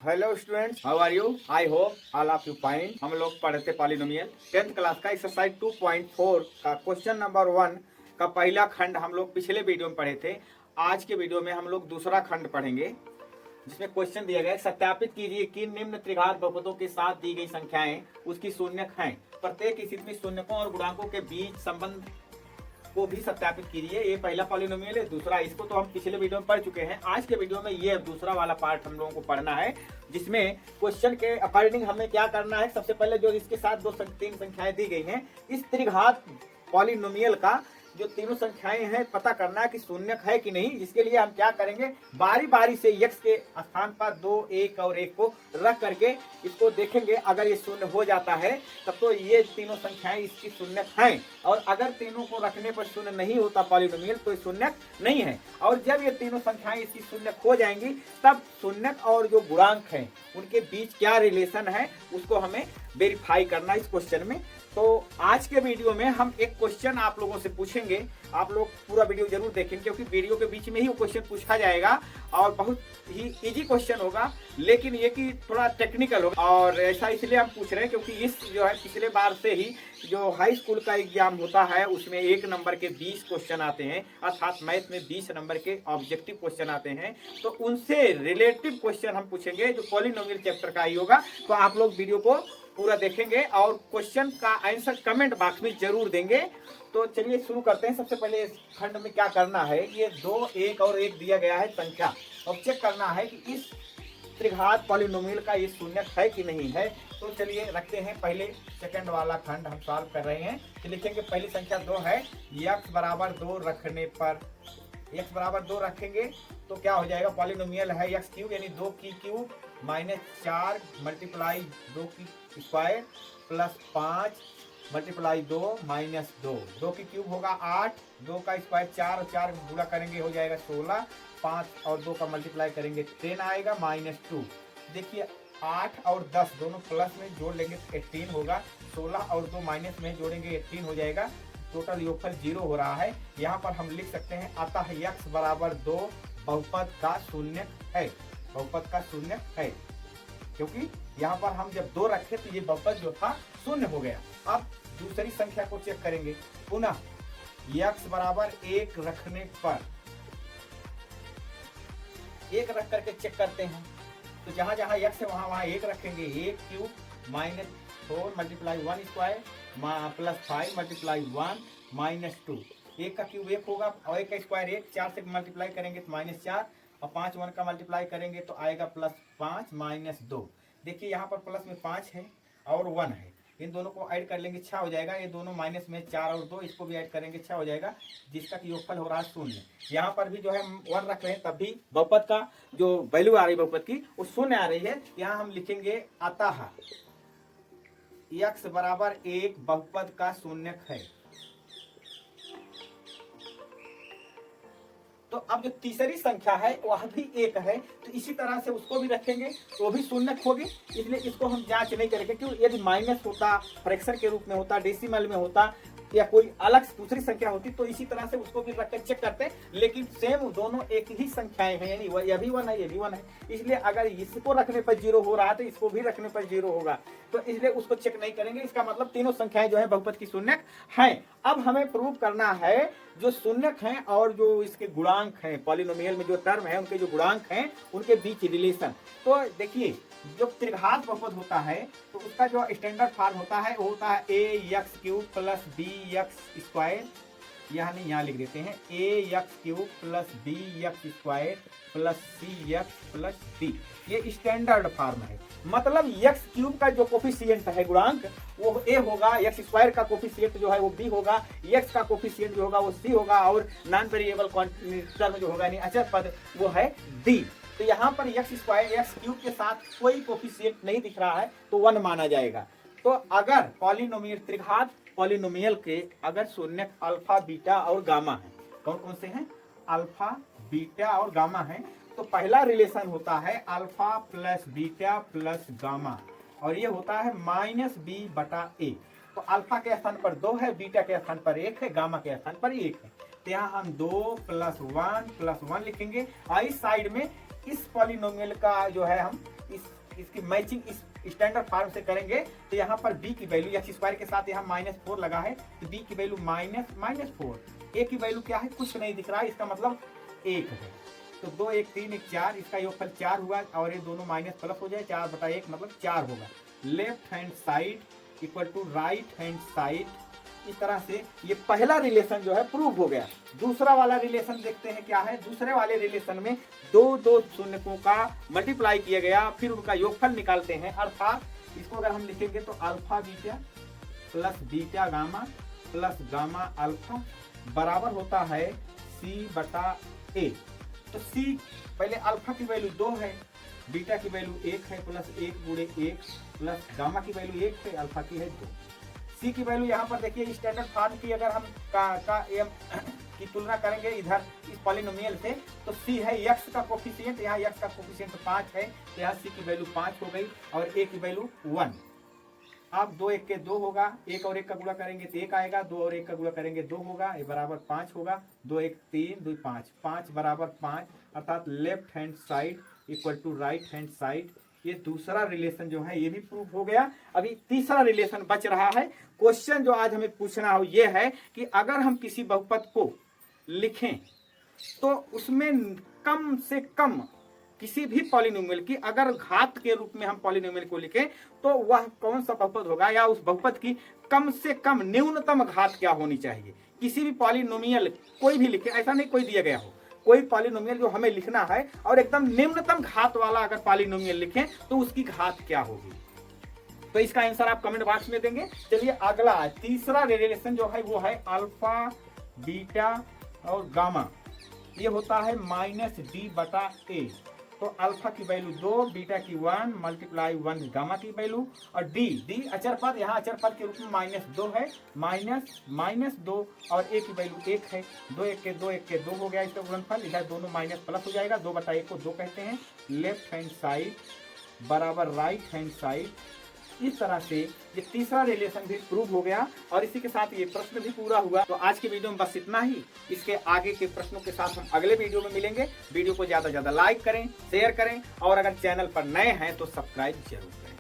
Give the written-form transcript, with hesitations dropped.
Hello students, how are you? I hope all of you fine. हम लोग पढ़ते polynomial 10th class का exercise 2.4 का क्वेश्चन नंबर 1 का पहला खंड हम लोग पिछले वीडियो में पढ़े थे। आज के वीडियो में हम लोग दूसरा खंड पढ़ेंगे, जिसमें क्वेश्चन दिया गया है, सत्यापित कीजिए कि निम्न त्रिघात बहुपदों के साथ दी गई संख्याएं उसकी शून्यक हैं। प्रत्येक स्थिति में शून्यकों और गुणांकों के बीच संबंध को भी सत्यापित कीजिए। ये पहला पॉलिनोमियल है, दूसरा इसको तो हम पिछले वीडियो में पढ़ चुके हैं। आज के वीडियो में ये दूसरा वाला पार्ट हम लोगों को पढ़ना है, जिसमें क्वेश्चन के अकॉर्डिंग हमें क्या करना है। सबसे पहले जो इसके साथ तीन संख्याएं दी गई हैं, इस त्रिघात पॉलिनोमियल का जो तीनों संख्याएं हैं पता करना है कि शून्यक है कि नहीं। इसके लिए हम क्या करेंगे, बारी बारी से x के स्थान पर 2, 1 और 1 को रख करके इसको देखेंगे। अगर ये शून्य हो जाता है तब तो ये तीनों संख्याएं इसकी शून्यक हैं, और अगर तीनों को रखने पर शून्य नहीं होता पॉलिनोमियल तो ये शून्यक नहीं है। और जब ये तीनों संख्याएं इसकी शून्यक हो जाएंगी तब शून्यक और जो गुणांक हैं उनके बीच क्या रिलेशन है उसको हमें वेरीफाई करना इस क्वेश्चन में। तो आज के वीडियो में हम एक क्वेश्चन आप लोगों से पूछेंगे। आप लोग पूरा वीडियो जरूर देखें, क्योंकि वीडियो के बीच में ही वो क्वेश्चन पूछा जाएगा और बहुत ही इजी क्वेश्चन होगा, लेकिन ये कि थोड़ा टेक्निकल होगा। और ऐसा इसलिए हम पूछ रहे हैं क्योंकि इस जो है पिछले बार से ही जो हाई स्कूल का एग्जाम होता है उसमें 1 नंबर के 20 क्वेश्चन आते हैं, अर्थात मैथ में 20 नंबर के ऑब्जेक्टिव क्वेश्चन आते हैं। तो उनसे रिलेटिव क्वेश्चन हम पूछेंगे जो पॉलिनोमियल चैप्टर का ही होगा। तो आप लोग वीडियो को पूरा देखेंगे और क्वेश्चन का आंसर कमेंट बॉक्स में जरूर देंगे। तो चलिए शुरू करते हैं। सबसे पहले इस खंड में क्या करना है, ये 2, 1 और 1 दिया गया है संख्या, और चेक करना है कि इस त्रिघात पॉलिनोमियल का ये शून्यक है कि नहीं है। तो चलिए रखते हैं पहले सेकंड वाला खंड हम सॉल्व कर रहे हैं। तो लिखेंगे पहली संख्या 2 है, x बराबर 2 रखने पर x बराबर 2 रखेंगे तो क्या हो जाएगा, पॉलिनोमियल है x क्यूब यानी 2 की क्यूब माइनस 4 मल्टीप्लाई 2 की स्क्वायर प्लस 5 मल्टीप्लाई 2 माइनस 2। 2 की क्यूब होगा 8, 2 का स्क्वायर 4 और 4 गुणा करेंगे हो जाएगा 16, 5 और 2 का मल्टीप्लाई करेंगे 10 आएगा माइनस 2। देखिए 8 और 10 दोनों प्लस में जोड़ लेंगे 18 होगा, 16 और 2 माइनस में जोड़ेंगे 18 हो जाएगा। टोटल योगफल 0 हो रहा है। यहाँ पर हम लिख सकते हैं अतः x बराबर 2 बहुपद का शून्यक है। बहुपद का शून्यक है, क्योंकि यहाँ पर हम जब 2 रखे तो ये बहुपद जो था शून्य हो गया। अब दूसरी संख्या को चेक करेंगे, पुनः x बराबर 1 रखने पर 1 रख करके चेक करते हैं। तो जहां जहां x है वहां 1 रखेंगे। 1 cube minus 4 multiply 1 square plus 5 multiply 1 minus 2। 1 का क्यूब 1 होगा और 1 का स्क्वायर 1, 4 से मल्टीप्लाई करेंगे तो माइनस 4 और 5 1 का मल्टीप्लाई करेंगे तो आएगा प्लस 5 माइनस 2। देखिए यहाँ पर प्लस में 5 है और 1 है, इन दोनों को ऐड कर लेंगे 6 हो जाएगा। ये दोनों माइनस में 4 और 2, इसको भी ऐड करेंगे 6 हो जाएगा, जिसका कि योगफल हो रहा है 0। यहाँ पर भी जो है 1 रख रहे हैं, तब भी बहुपद का जो वैल्यू आ रही है बहुपद की वो 0 आ रही है। यहाँ हम लिखेंगे अतः x बराबर 1 बहुपद का शून्यक है। तो अब जो तीसरी संख्या है वह भी 1 है, तो इसी तरह से उसको भी रखेंगे तो भी शून्यक होगी। इसलिए इसको हम जांच नहीं करेंगे, क्योंकि यदि माइनस होता, फ्रैक्शन के रूप में होता, डेसिमल में होता या कोई अलग दूसरी संख्या होती तो इसी तरह से उसको भी रख कर चेक करते। लेकिन सेम दोनों एक ही संख्याएं हैं, यानी ये भी 1 है ये भी 1 है, इसलिए अगर इसको रखने पर 0 हो रहा है तो इसको भी रखने पर 0 होगा। तो इसलिए उसको चेक नहीं करेंगे। इसका मतलब तीनों संख्याएं जो है बहुपद की शून्यक हैं। अब हमें प्रूव करना है जो शून्यक हैं और जो इसके गुणांक हैं, पॉलिनोमियल में जो टर्म है उनके जो गुणांक हैं उनके बीच रिलेशन। तो देखिए जो त्रिघात बहुपद होता है तो उसका जो स्टैंडर्ड फॉर्म होता है वो होता है ax cube plus bx square, यानी यहाँ लिख देते हैं ax cube plus bx square plus cx plus d। ये स्टैंडर्ड फॉर्म है। मतलब x क्यूब का जो कोफिशिएंट है गुणांक वो a होगा, x स्क्वायर का कोफिशिएंट जो है वो b होगा, x का कोफिशिएंट जो होगा वो c होगा, और नॉन वेरिएबल टर्म जो होगा यानी अचर पद वो है d। तो यहाँ पर x स्क्वायर x क्यूब के साथ कोई कोफिशिएंट नहीं दिख रहा है तो 1 माना जाएगा। तो अगर पॉलिनोमियल त्रिघात पॉलिनोमियल के अगर शून्यक अल्फा, बीटा और गामा है, कौन कौन से हैं, अल्फा, बीटा और गामा है, तो पहला रिलेशन होता है alpha plus beta plus gamma, और ये होता है माइनस b बटा a। तो अल्फा के स्थान पर 2 है, बीटा के स्थान पर 1 है, गामा के स्थान पर 1 है। तो यहाँ हम 2 + 1 + 1 लिखेंगे, और इस साइड में इस पॉलिनोमियल का जो है हम इसकी मैचिंग इस स्टैंडर्ड फॉर्म से करेंगे तो यहाँ पर b की वैल्यू एक्स स्क्वायर के साथ यहाँ -4 लगा है तो b की वैल्यू -4, a की वैल्यू क्या है कुछ नहीं दिख रहा है, इसका मतलब 1 है। तो 2 1 3 1 4, इसका योगफल 4 हुआ और ये दोनों माइनस प्लस हो जाए, 4/1 मतलब 4 होगा। Left hand side equal to right hand side, इस तरह से ये पहला रिलेशन जो है प्रूव हो गया। दूसरा वाला रिलेशन देखते हैं क्या है। दूसरे वाले रिलेशन में दो शून्यकों का मल्टीप्लाई किया गया, फिर उनका योगफल निकालते हैं, अर्थात इसको अगर हम लिखेंगे तो alpha beta plus beta gamma plus gamma alpha बराबर होता है c/a। तो c पहले अल्फा की वैल्यू 2 है, बीटा की वैल्यू 1 है, प्लस 1 गुणे 1 प्लस गामा की वैल्यू 1 है, अल्फा की है 2। सी की वैल्यू यहाँ पर देखिए स्टैंडर्ड फॉर्म की अगर हम की तुलना करेंगे इधर इस पॉलिनोमियल से तो सी है x का कोफिशिएंट, यहाँ x का कोफिशिएंट 5 है तो यहाँ सी की वैल्यू 5 हो गई और a की वैल्यू 1। अब 2 1 के 2 होगा, 1 और 1 का गुणा करेंगे तो 1 आएगा, 2 और 1 का गुणा करेंगे 2 होगा, ये बराबर 5 होगा। 2 1 3 2 5, 5 बराबर 5, अर्थात left hand side equal to right hand side. ये दूसरा रिलेशन जो है ये भी प्रूव हो गया। अभी तीसरा रिलेशन बच रहा है। क्वेश्चन जो आज हमें पूछना हो ये है कि अगर हम किसी बहुपद को लिखें तो उसमें कम से कम किसी भी पॉलिनोमियल की अगर घात के रूप में हम पॉलिनोमियल को लिखें तो वह कौन सा बहुपद होगा, या उस बहुपद की कम से कम न्यूनतम घात क्या होनी चाहिए। किसी भी पॉलिनोमियल कोई भी लिखे, ऐसा नहीं कोई दिया गया हो, कोई पॉलिनोमियल जो हमें लिखना है और एकदम निम्नतम घात वाला अगर पॉलिनोमियल लिखें तो उसकी घात क्या होगी। तो इसका आंसर आप कमेंट बॉक्स में देंगे। चलिए अगला तीसरा रिलेशन जो है वो है अल्फा बीटा और गामा, ये होता है -d/a। तो अल्फा की वैल्यू 2, बीटा की 1 मल्टीप्लाई 1 गामा की वैल्यू, और डी अचर पद, यहाँ अचर पद के रूप में -2 है, -2 और a की वैल्यू 1 है। 2 1 के 2 1 के 2 हो गया इसका गुणनफल, इधर दोनों माइनस प्लस हो जाएगा, 2/1 को 2 कहते हैं। लेफ्ट हैंड साइड बराबर राइट हैंड साइड। इस तरह से ये तीसरा रिलेशन भी प्रूव हो गया और इसी के साथ ये प्रश्न भी पूरा हुआ। तो आज के वीडियो में बस इतना ही। इसके आगे के प्रश्नों के साथ हम अगले वीडियो में मिलेंगे। वीडियो को ज्यादा से ज्यादा लाइक करें, शेयर करें और अगर चैनल पर नए हैं तो सब्सक्राइब जरूर।